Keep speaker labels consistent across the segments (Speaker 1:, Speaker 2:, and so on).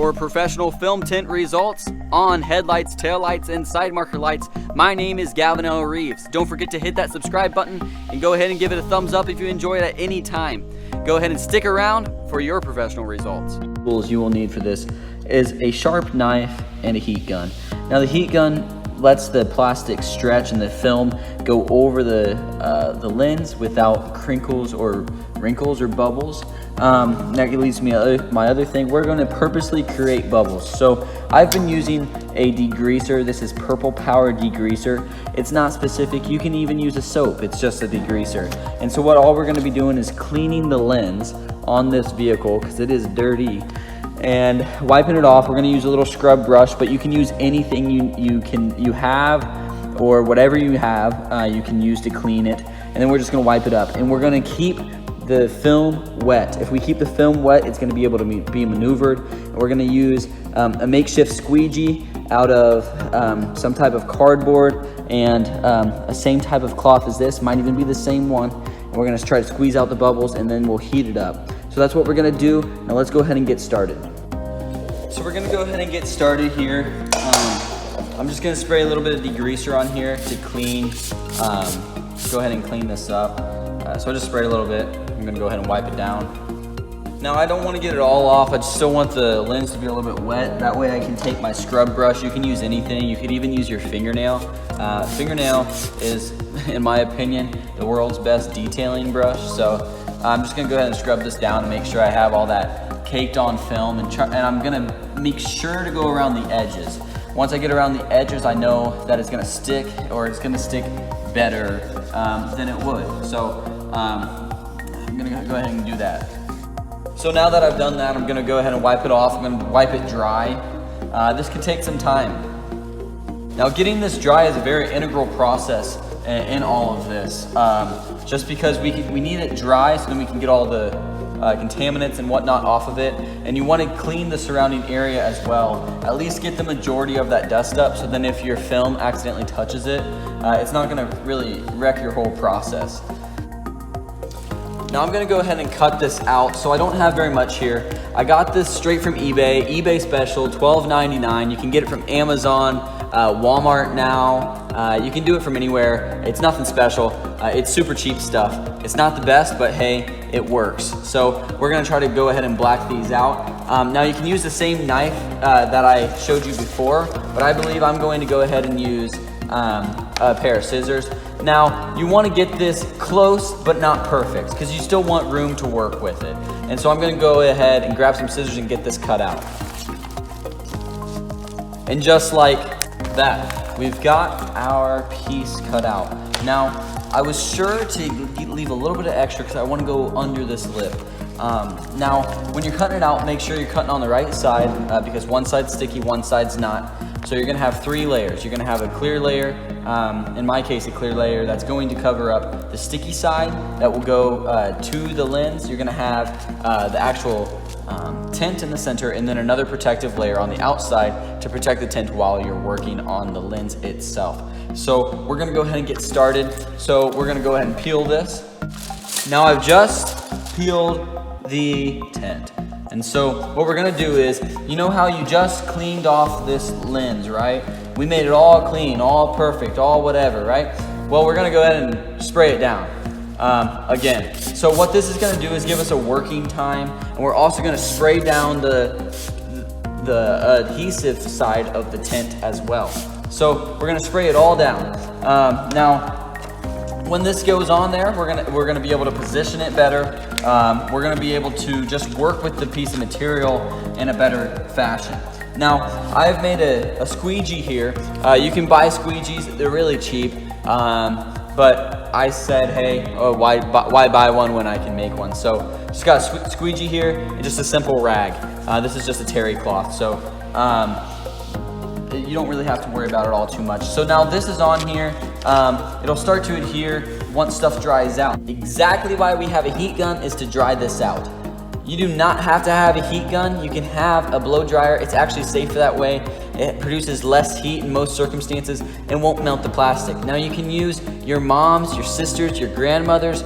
Speaker 1: for professional film tint results on headlights, taillights, and side marker lights. My name is Gavin Reeves. Don't forget to hit that subscribe button and go ahead and give it a thumbs up if you enjoy it at any time. Go ahead and stick around for your professional results.
Speaker 2: Tools you will need for this is a sharp knife and a heat gun. Now the heat gun lets the plastic stretch and the film go over the lens without crinkles or wrinkles or bubbles. That leads me to my other thing. We're going to purposely create bubbles. So I've been using a degreaser. This is Purple Power degreaser. It's not specific. You can even use a soap. It's just a degreaser. And so all we're going to be doing is cleaning the lens on this vehicle because it is dirty and wiping it off. We're going to use a little scrub brush, but you can use anything you have or whatever you have you can use to clean it. And then we're just going to wipe it up, and we're going to keep the film wet. If we keep the film wet, it's going to be able to be maneuvered. And we're going to use a makeshift squeegee out of some type of cardboard and a same type of cloth as this, might even be the same one. And we're going to try to squeeze out the bubbles, and then we'll heat it up. So that's what we're going to do. Now let's go ahead and get started. So we're going to go ahead and get started here. I'm just going to spray a little bit of degreaser on here to clean, go ahead and clean this up. So I just sprayed a little bit. I'm going to go ahead and wipe it down. Now I don't want to get it all off. I just still want the lens to be a little bit wet. That way I can take my scrub brush. You can use anything. You could even use your fingernail. Fingernail is, in my opinion, the world's best detailing brush. So I'm just going to go ahead and scrub this down and make sure I have all that caked on film. And I'm going to make sure to go around the edges. Once I get around the edges, I know that it's going to stick, or it's going to stick better than it would. So I'm going to go ahead and do that. So now that I've done that, I'm going to go ahead and wipe it off. I'm going to wipe it dry. This could take some time. Now getting this dry is a very integral process in all of this, just because we need it dry so then we can get all the contaminants and whatnot off of it. And you want to clean the surrounding area as well. At least get the majority of that dust up, so then if your film accidentally touches it, it's not going to really wreck your whole process. Now I'm going to go ahead and cut this out. So I don't have very much here. I got this straight from eBay special, $12.99. You can get it from Amazon, Walmart now. You can do it from anywhere. It's nothing special. It's super cheap stuff. It's not the best, but hey, it works. So we're going to try to go ahead and black these out. Now you can use the same knife that I showed you before, but I believe I'm going to go ahead and use a pair of scissors. Now you want to get this close but not perfect, because you still want room to work with it. And so I'm going to go ahead and grab some scissors and get this cut out. And just like that, we've got our piece cut out. Now I was sure to leave a little bit of extra because I want to go under this lip. Now when you're cutting it out, make sure you're cutting on the right side, because one side's sticky, one side's not. So you're going to have 3 layers. You're going to have a clear layer, in my case a clear layer that's going to cover up the sticky side that will go to the lens. You're going to have the actual tint in the center, and then another protective layer on the outside to protect the tint while you're working on the lens itself. So we're going to go ahead and get started. So we're going to go ahead and peel this. Now I've just peeled the tint. And so what we're gonna do is, you know how you just cleaned off this lens, right? We made it all clean, all perfect, all whatever, right? Well, we're gonna go ahead and spray it down again. So what this is gonna do is give us a working time, and we're also gonna spray down the adhesive side of the tint as well. So we're gonna spray it all down. Now, when this goes on there, we're gonna be able to position it better. We're gonna be able to just work with the piece of material in a better fashion. Now, I've made a squeegee here. You can buy squeegees, they're really cheap. But I said, hey, why buy one when I can make one? So just got a squeegee here and just a simple rag. This is just a terry cloth. So you don't really have to worry about it all too much. So now this is on here. It'll start to adhere once stuff dries out. Exactly why we have a heat gun is to dry this out. You do not have to have a heat gun. You can have a blow dryer. It's actually safer that way. It produces less heat in most circumstances and won't melt the plastic. Now you can use your mom's, your sister's, your grandmother's,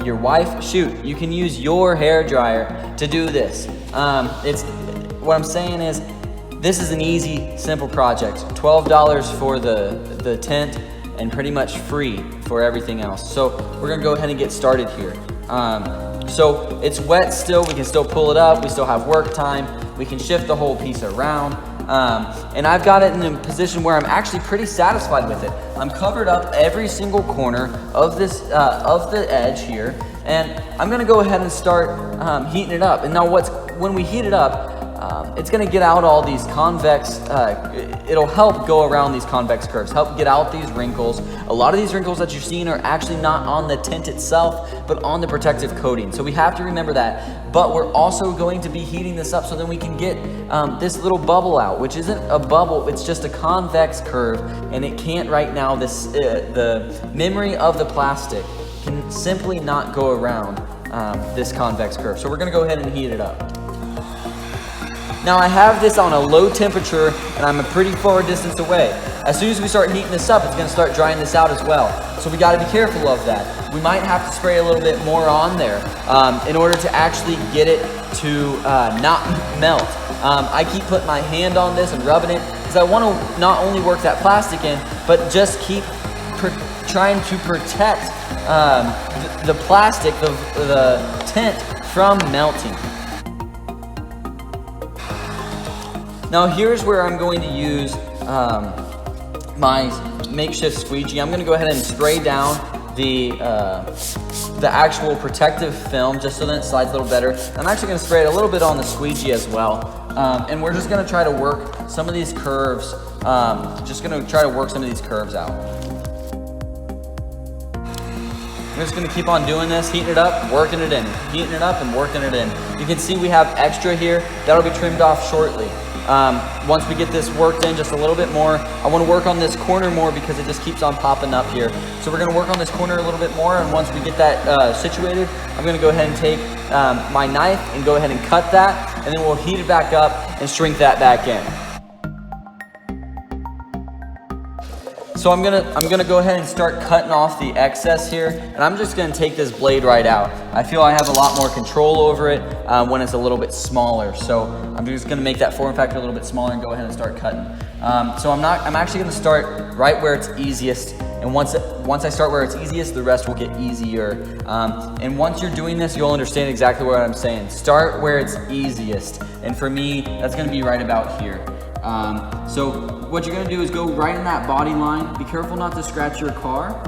Speaker 2: your wife. Shoot, you can use your hair dryer to do this. what I'm saying is, this is an easy, simple project. $12 for the tint and pretty much free for everything else. So we're gonna go ahead and get started here. So it's wet still, we can still pull it up, we still have work time, we can shift the whole piece around. And I've got it in a position where I'm actually pretty satisfied with it. I'm covered up every single corner of this, of the edge here, and I'm gonna go ahead and start heating it up. And now when we heat it up, it's gonna get out all these convex, it'll help go around these convex curves, help get out these wrinkles. A lot of these wrinkles that you're seeing are actually not on the tint itself, but on the protective coating. So we have to remember that. But we're also going to be heating this up so then we can get this little bubble out, which isn't a bubble, it's just a convex curve, and it can't right now, the memory of the plastic can simply not go around this convex curve. So we're gonna go ahead and heat it up. Now I have this on a low temperature and I'm a pretty far distance away. As soon as we start heating this up, it's gonna start drying this out as well. So we gotta be careful of that. We might have to spray a little bit more on there in order to actually get it to not melt. I keep putting my hand on this and rubbing it because I wanna not only work that plastic in, but just keep trying to protect the plastic, the tint from melting. Now here's where I'm going to use my makeshift squeegee. I'm going to go ahead and spray down the actual protective film just so that it slides a little better. I'm actually going to spray it a little bit on the squeegee as well. And we're just going to try to work some of these curves. Just going to try to work some of these curves out. I'm just going to keep on doing this, heating it up, working it in, heating it up and working it in. You can see we have extra here. That'll be trimmed off shortly. Once we get this worked in just a little bit more, I want to work on this corner more because it just keeps on popping up here. So we're going to work on this corner a little bit more, and once we get that situated, I'm going to go ahead and take my knife and go ahead and cut that, and then we'll heat it back up and shrink that back in. So I'm gonna go ahead and start cutting off the excess here, and I'm just gonna take this blade right out. I feel I have a lot more control over it when it's a little bit smaller. So I'm just gonna make that form factor a little bit smaller and go ahead and start cutting. So I'm actually gonna start right where it's easiest, and once I start where it's easiest, the rest will get easier. And once you're doing this, you'll understand exactly what I'm saying. Start where it's easiest, and for me, that's gonna be right about here. So what you're gonna do is go right in that body line. Be careful not to scratch your car.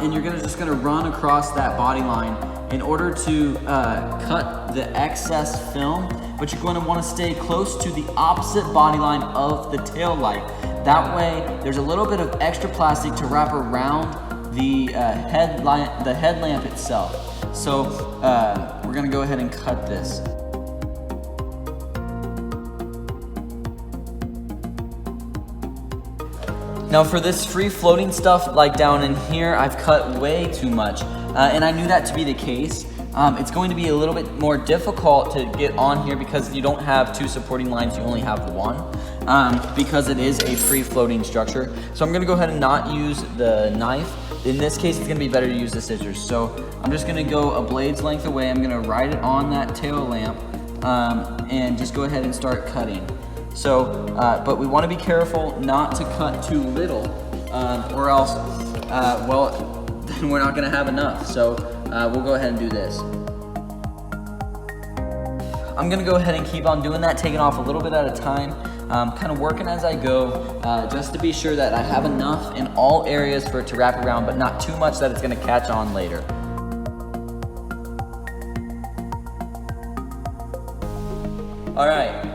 Speaker 2: And you're just gonna run across that body line in order to cut the excess film, but you're gonna wanna stay close to the opposite body line of the tail light. That way, there's a little bit of extra plastic to wrap around the headlamp itself. So we're gonna go ahead and cut this. Now for this free floating stuff, like down in here, I've cut way too much. And I knew that to be the case. It's going to be a little bit more difficult to get on here because you don't have two supporting lines, you only have one. Because it is a free floating structure. So I'm gonna go ahead and not use the knife. In this case, it's gonna be better to use the scissors. So I'm just gonna go a blade's length away. I'm gonna ride it on that tail lamp and just go ahead and start cutting. So, but we want to be careful not to cut too little, or else, well, then we're not going to have enough. So we'll go ahead and do this. I'm going to go ahead and keep on doing that, taking off a little bit at a time, kind of working as I go, just to be sure that I have enough in all areas for it to wrap around, but not too much that it's going to catch on later. All right.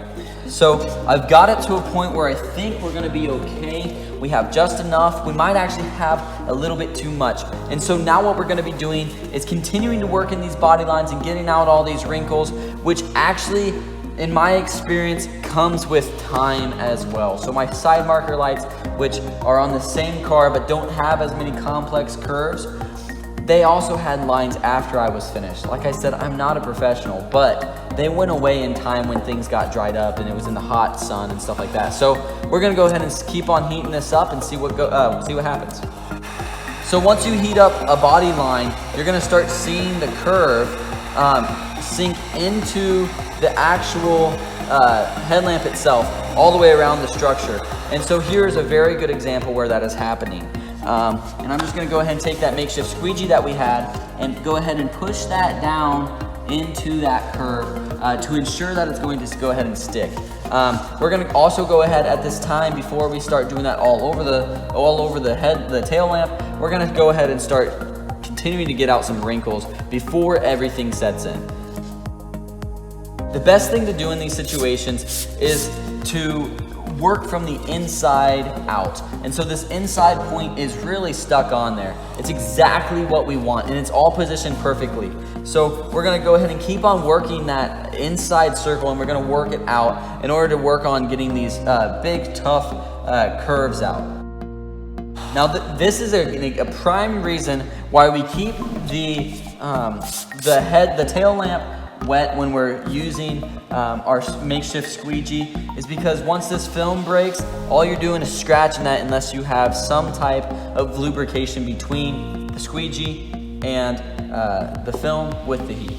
Speaker 2: So I've got it to a point where I think we're gonna be okay. We have just enough. We might actually have a little bit too much. And so now what we're gonna be doing is continuing to work in these body lines and getting out all these wrinkles, which actually, in my experience, comes with time as well. So my side marker lights, which are on the same car but don't have as many complex curves, they also had lines after I was finished. Like I said, I'm not a professional, but they went away in time when things got dried up and it was in the hot sun and stuff like that. So we're gonna go ahead and keep on heating this up and see what happens. So once you heat up a body line, you're gonna start seeing the curve sink into the actual headlamp itself all the way around the structure. And so here's a very good example where that is happening. And I'm just going to go ahead and take that makeshift squeegee that we had and go ahead and push that down into that curve to ensure that it's going to go ahead and stick. We're going to also go ahead at this time, before we start doing that all over the tail lamp, we're going to go ahead and start continuing to get out some wrinkles before everything sets in. The best thing to do in these situations is to work from the inside out. And so this inside point is really stuck on there. It's exactly what we want, and it's all positioned perfectly. So we're gonna go ahead and keep on working that inside circle, and we're gonna work it out in order to work on getting these big, tough curves out. Now this is a prime reason why we keep the tail lamp wet when we're using our makeshift squeegee, is because once this film breaks, all you're doing is scratching that unless you have some type of lubrication between the squeegee and the film with the heat.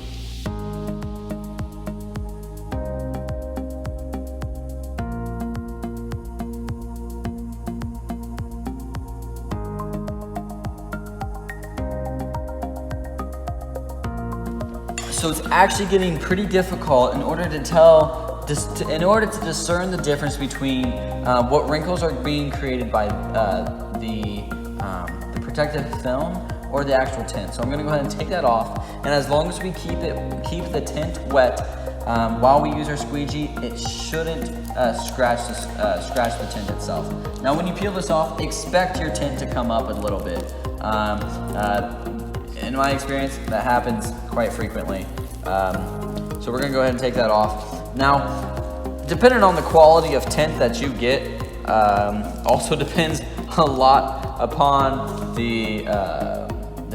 Speaker 2: So it's actually getting pretty difficult in order to discern the difference between what wrinkles are being created by the protective film or the actual tint. So I'm going to go ahead and take that off, and as long as we keep the tint wet while we use our squeegee, it shouldn't scratch the tint itself. Now when you peel this off, expect your tint to come up a little bit. In my experience, that happens quite frequently. So we're gonna go ahead and take that off. Now, depending on the quality of tint that you get, also depends a lot upon the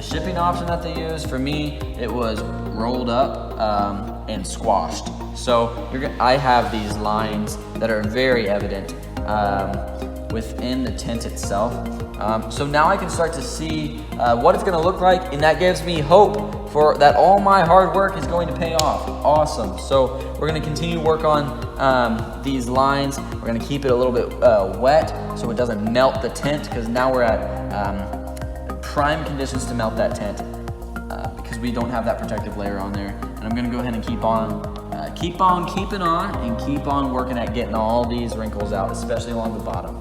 Speaker 2: shipping option that they use. For me, it was rolled up and squashed. So I have these lines that are very evident within the tint itself. So now I can start to see what it's going to look like, and that gives me hope for that all my hard work is going to pay off. Awesome. So we're going to continue to work on these lines. We're going to keep it a little bit wet so it doesn't melt the tint, because now we're at prime conditions to melt that tint because we don't have that protective layer on there. And I'm going to go ahead and keep on keeping on and keep on working at getting all these wrinkles out, especially along the bottom.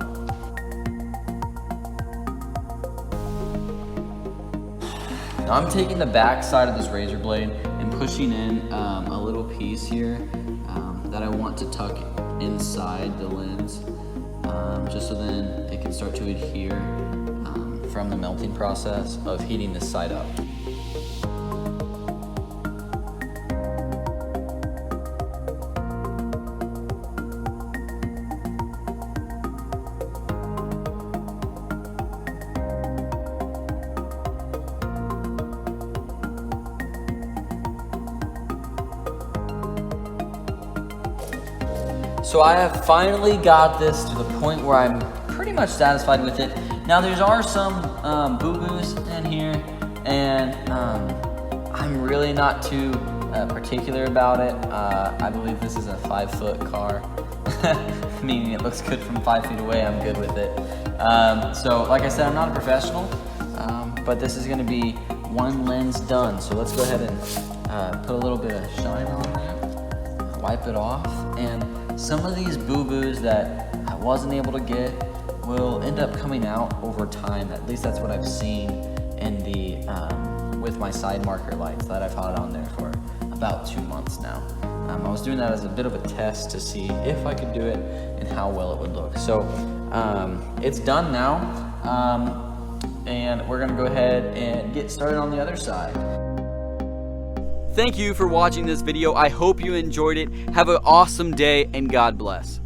Speaker 2: Now I'm taking the back side of this razor blade and pushing in a little piece here that I want to tuck inside the lens, just so then it can start to adhere from the melting process of heating this side up. So I have finally got this to the point where I'm pretty much satisfied with it. Now there are some boo-boos in here, and I'm really not too particular about it. I believe this is a 5-foot car, meaning it looks good from 5 feet away. I'm good with it. So like I said, I'm not a professional, but this is going to be one lens done. So let's go ahead and put a little bit of shine on there, wipe it off, and some of these boo-boos that I wasn't able to get will end up coming out over time. At least that's what I've seen in the with my side marker lights that I've had on there for about 2 months now. I was doing that as a bit of a test to see if I could do it and how well it would look. So it's done now, and we're gonna go ahead and get started on the other side.
Speaker 1: Thank you for watching this video. I hope you enjoyed it. Have an awesome day, and God bless.